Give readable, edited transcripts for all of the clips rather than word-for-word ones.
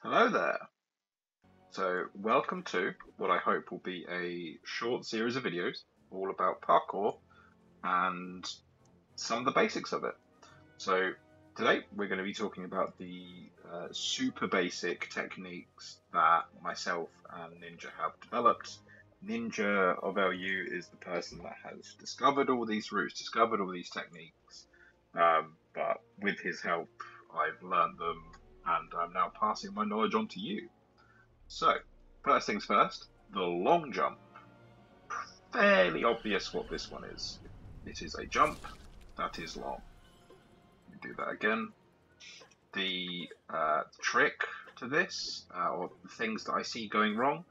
Hello there. So, welcome to what I hope will be a short series of videos all about parkour and some of the basics of it. So, today we're going to be talking about the super basic techniques that myself and Ninja have developed. Ninja of LU is the person that has discovered all these routes, discovered all these techniques, but with his help, I've learned them and I'm now passing my knowledge on to you. So, first things first, the long jump. Fairly obvious what this one is. It is a jump that is long. Do that again. The trick to this, or the things that I see going wrong,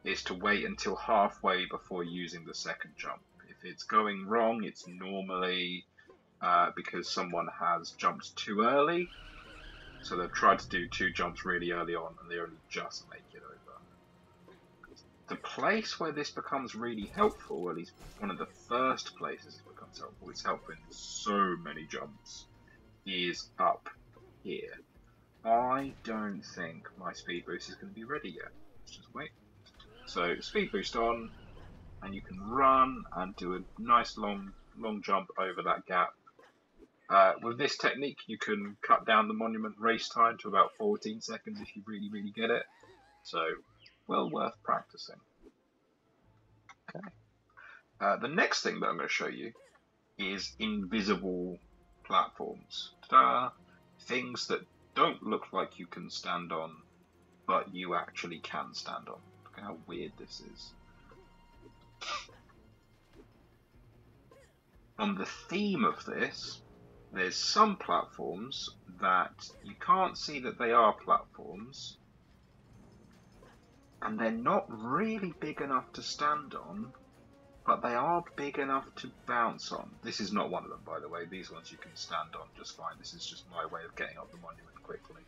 is to wait until halfway before using the second jump. If it's going wrong, it's normally because someone has jumped too early. So they've tried to do two jumps really early on and they only just make it over. The place where this becomes really helpful, or at least one of the first places it becomes helpful, it's helpful in so many jumps, is up here. I don't think my speed boost is going to be ready yet. Let's just wait. So speed boost on, and you can run and do a nice long jump over that gap. With this technique, you can cut down the monument race time to about 14 seconds if you really get it. So, well worth practicing. Okay. The next thing that I'm going to show you is invisible platforms. Ta-da! Things that don't look like you can stand on, but you actually can stand on. Look at how weird this is. On the theme of this, there's some platforms that you can't see that they are platforms, and they're not really big enough to stand on, but they are big enough to bounce on. This is not one of them, by the way. These ones you can stand on just fine. This is just my way of getting up the monument quickly.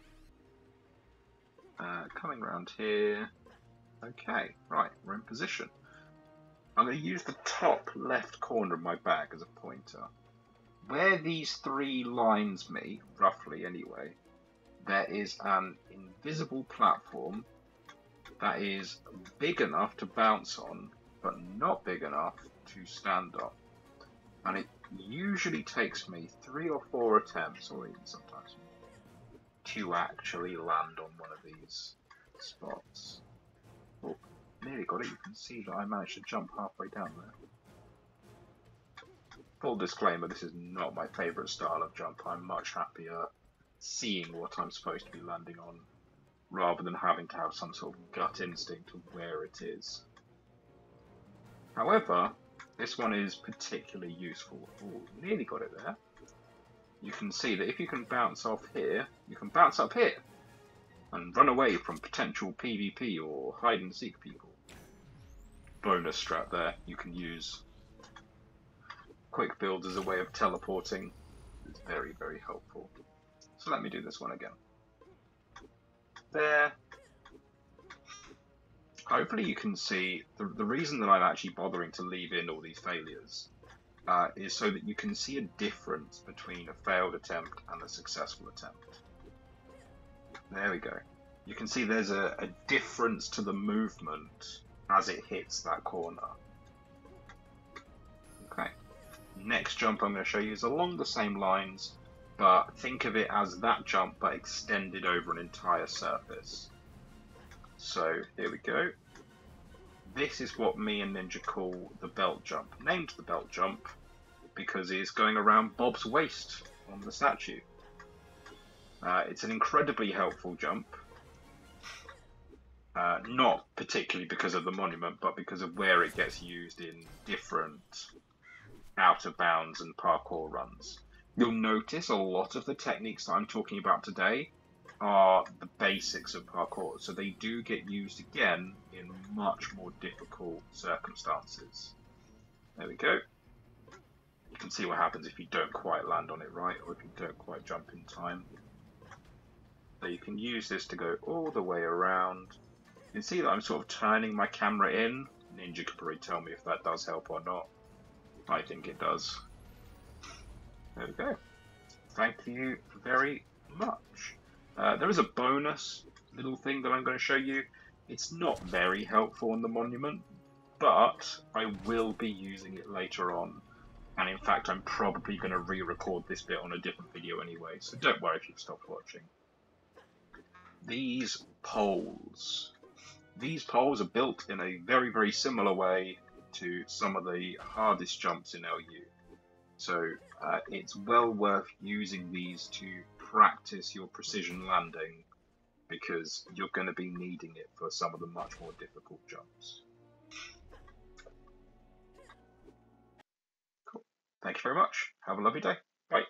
Coming around here. Okay, right, we're in position. I'm going to use the top left corner of my bag as a pointer. Where these three lines meet, roughly anyway, there is an invisible platform that is big enough to bounce on, but not big enough to stand on. And it usually takes me 3 or 4 attempts, or even sometimes more, to actually land on one of these spots. Oh, nearly got it. You can see that I managed to jump halfway down there. Full disclaimer, this is not my favourite style of jump. I'm much happier seeing what I'm supposed to be landing on, rather than having to have some sort of gut instinct of where it is. However, this one is particularly useful. Ooh, nearly got it there. You can see that if you can bounce off here, you can bounce up here and run away from potential PvP or hide and seek people. Bonus strat there, you can use quick build as a way of teleporting. It's very helpful. So let me do this one again. There. Hopefully you can see the reason that I'm actually bothering to leave in all these failures is so that you can see a difference between a failed attempt and a successful attempt. There we go. You can see there's a difference to the movement as it hits that corner. Okay. Next jump I'm going to show you is along the same lines, but think of it as that jump but extended over an entire surface. So here we go. This is what me and Ninja call the belt jump. Named the belt jump because it's going around Bob's waist on the statue. It's an incredibly helpful jump. Not particularly because of the monument, but because of where it gets used in different out of bounds and parkour runs. You'll notice a lot of the techniques that I'm talking about today are the basics of parkour, so they do get used again in much more difficult circumstances. There we go. You can see what happens if you don't quite land on it right, or if you don't quite jump in time. So you can use this to go all the way around. You can see that I'm sort of turning my camera in. Ninja could probably tell me if that does help or not. I think it does. There we go. Thank you very much. There is a bonus little thing that I'm going to show you. It's not very helpful on the monument, but I will be using it later on. And in fact, I'm probably going to re-record this bit on a different video anyway, so don't worry if you've stopped watching. These poles. These poles are built in a very, very similar way to some of the hardest jumps in LU. So it's well worth using these to practice your precision landing, because you're going to be needing it for some of the much more difficult jumps. Cool. Thank you very much. Have a lovely day. Bye.